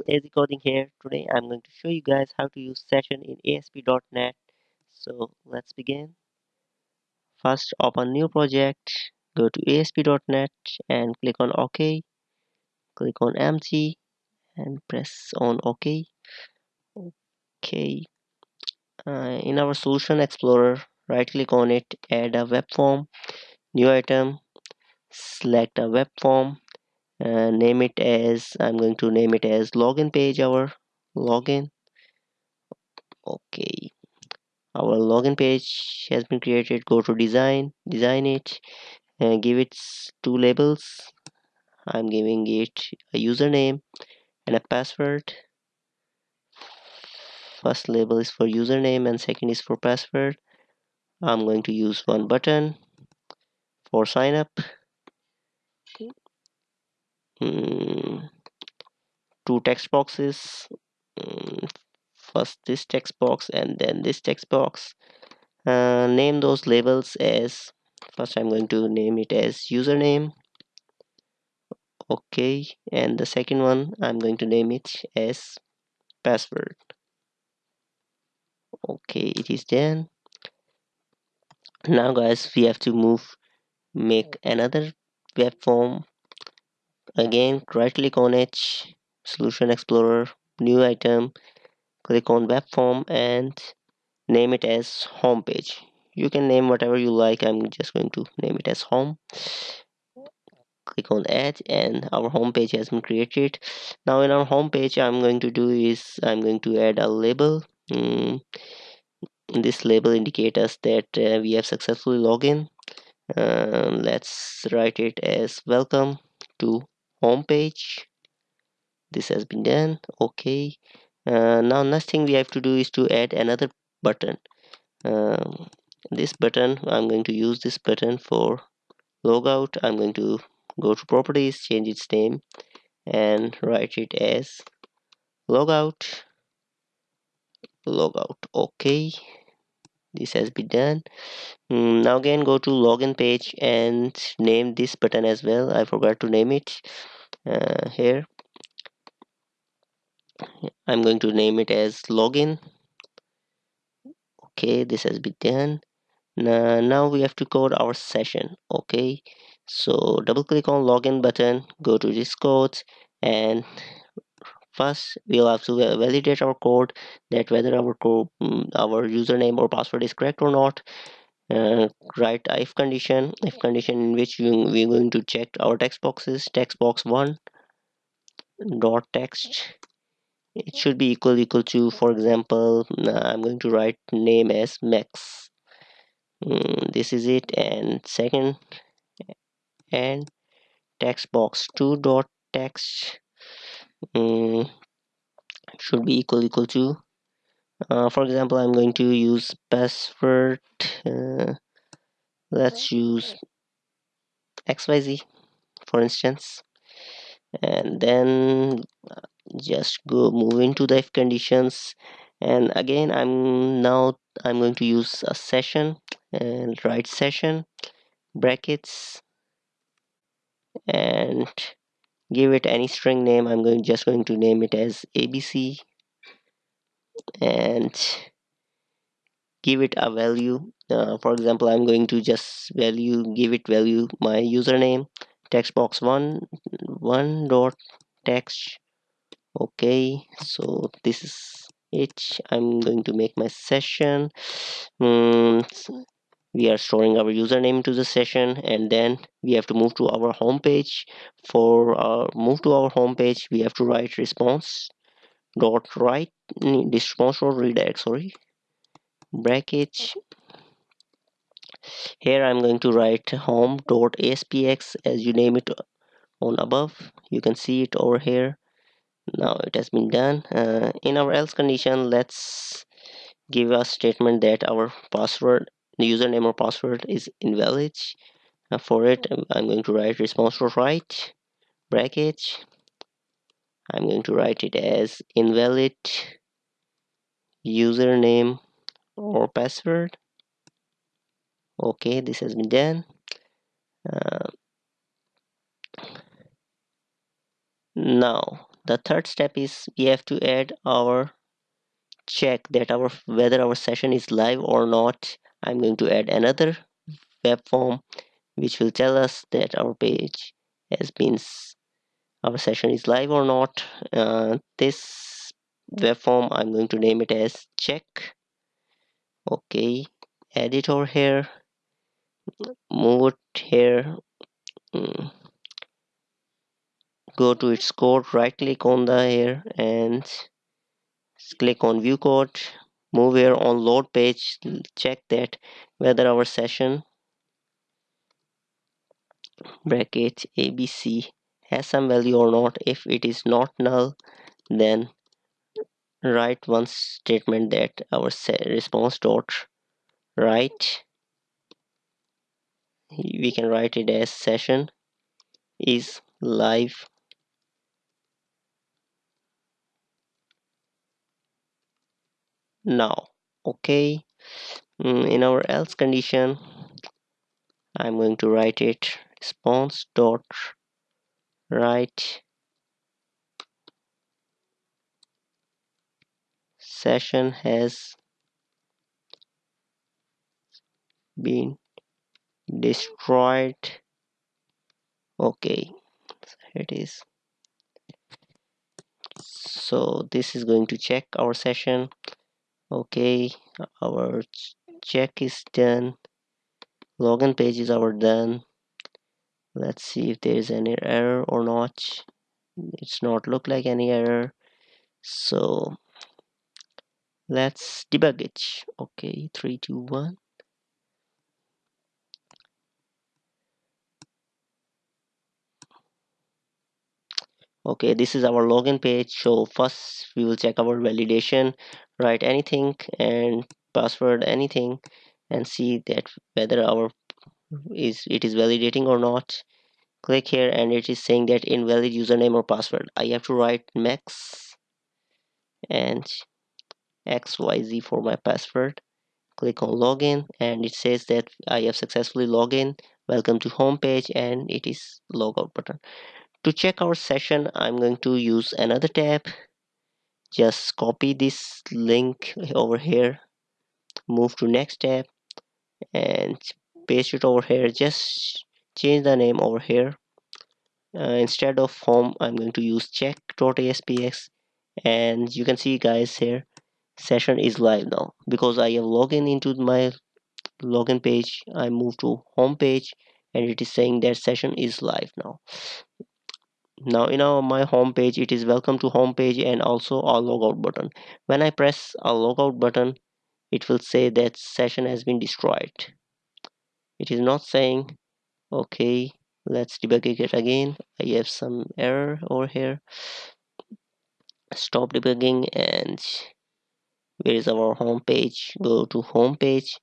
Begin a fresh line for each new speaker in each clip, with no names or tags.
Easy Coding here. Today I'm going to show you guys how to use session in ASP.NET. So let's begin. First, open new project, go to ASP.NET and click on OK. Click on empty and press on OK. Okay. In our Solution Explorer, right click on it, add a web form, new item, select a web form, name it as, I'm going to name it as login page, our login. Okay. Our login page has been created. Go to design it, and give it two labels. I'm giving it a username and a password. First label is for username and second is for password. I'm going to use one button for sign up. Mm, two text boxes. Mm, First this text box and then this text box. Name those labels as, first I'm going to name it as username. Okay, and the second one I'm going to name it as password. Okay, it is done. Now guys, we have to make another web form. Again, right click on it, Solution Explorer, new item, click on web form and name it as home page. You can name whatever you like. I'm just going to name it as home. Click on add and our home page has been created. Now in our home page, I'm going to do is I'm going to add a label. This label indicates us that we have successfully logged in. Let's write it as welcome to home page. This has been done. Okay. Now next thing we have to do is to add another button. This button, I'm going to use this button for logout. I'm going to go to properties, change its name and write it as logout. Okay, this has been done. Now again go to login page and name this button as well. I forgot to name it. Here I'm going to name it as login. Okay, this has been done. Now we have to code our session. Okay, so double click on login button, go to this code, and first we'll have to validate our code, that whether our username or password is correct or not. Write a if condition in which we're going to check our text boxes. Text box 1 dot text, it should be equal to, for example, I'm going to write name as Max. This is it. And second, and text box 2 dot text, um, should be equal to, for example, I'm going to use password. Let's use XYZ for instance. And then just go move into the if conditions, and again I'm going to use a session and write session brackets and give it any string name. I'm going to name it as ABC and give it a value. For example, I'm going to just give it value my username, text box 1 dot text. Okay, so this is it. I'm going to make my session. Mm, we are storing our username to the session, and then we have to move to our home page. For move to our home page, we have to write response dot write this response dot redirect, sorry, bracket. Here I'm going to write home dot aspx as you name it on above. You can see it over here. Now it has been done. In our else condition, let's give a statement that our password, the username or password is invalid. For it, I'm going to write response to write bracket. I'm going to write it as invalid username or password. Okay, this has been done. Uh, Now the third step is we have to add our check that our whether our session is live or not. I'm going to add another web form which will tell us that our page has been our session is live or not. This web form I'm going to name it as check. Okay, add it over here, move it here, mm, go to its code, right click on the here and click on view code, move here on load page, check that whether our session bracket abc has some value or not. If it is not null, then write one statement that our response dot write, we can write it as session is live now. Okay. In our else condition, I'm going to write it response dot write session has been destroyed. Okay, it is. So this is going to check our session. Okay, our check is done. Login pages are done. Let's see if there is any error or not. It's not look like any error. So let's debug it. Okay, 3 2 1. Okay, this is our login page. So first we will check our validation, write anything and password anything and see that whether our it is validating or not. Click here and it is saying that invalid username or password. I have to write max and xyz for my password. Click on login and it says that I have successfully logged in. Welcome to home page and it is logout button. To check our session, I'm going to use another tab. Just copy this link over here, move to next tab and paste it over here. Just change the name over here. Instead of home, I'm going to use check.aspx and you can see guys here session is live now because I have logged in into my login page. I move to home page and it is saying that session is live now. Now in my home page it is welcome to home page and also a logout button. When I press a logout button, it will say that session has been destroyed. It is not saying. Okay, let's debug it again. I have some error over here. Stop debugging and where is our home page? Go to home page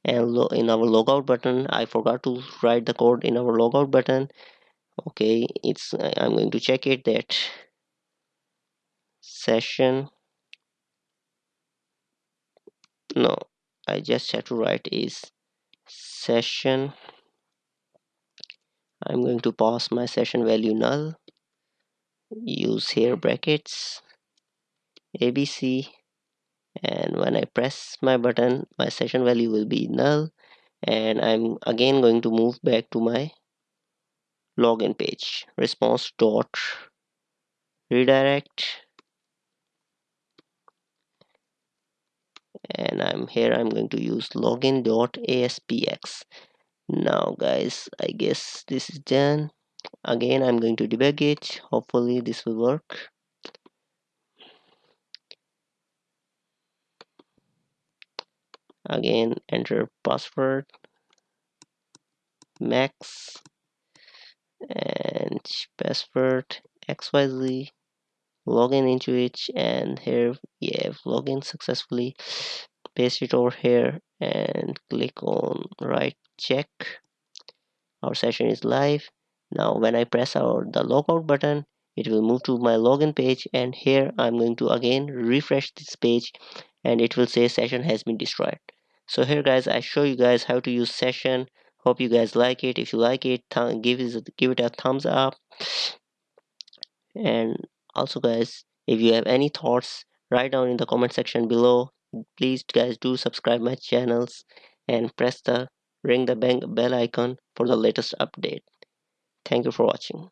and in our logout button I forgot to write the code in our logout button. Okay, I'm going to check it that session, no, I just have to write is session. I'm going to pass my session value null, use here brackets abc, and when I press my button my session value will be null and I'm again going to move back to my login page. Response dot redirect and I'm going to use login dot aspx. Now guys, I guess this is done. Again I'm going to debug it, hopefully this will work. Again enter password max and password xyz, login into it and here we have login successfully. Paste it over here and click on write check. Our session is live. Now when I press the logout button, it will move to my login page and here I'm going to again refresh this page and it will say session has been destroyed. So here guys, I show you guys how to use session. Hope you guys like it. If you like it, give it a thumbs up and Also, guys, if you have any thoughts, write down in the comment section below. Please, guys, do subscribe my channels and press the ring the bell icon for the latest update. Thank you for watching.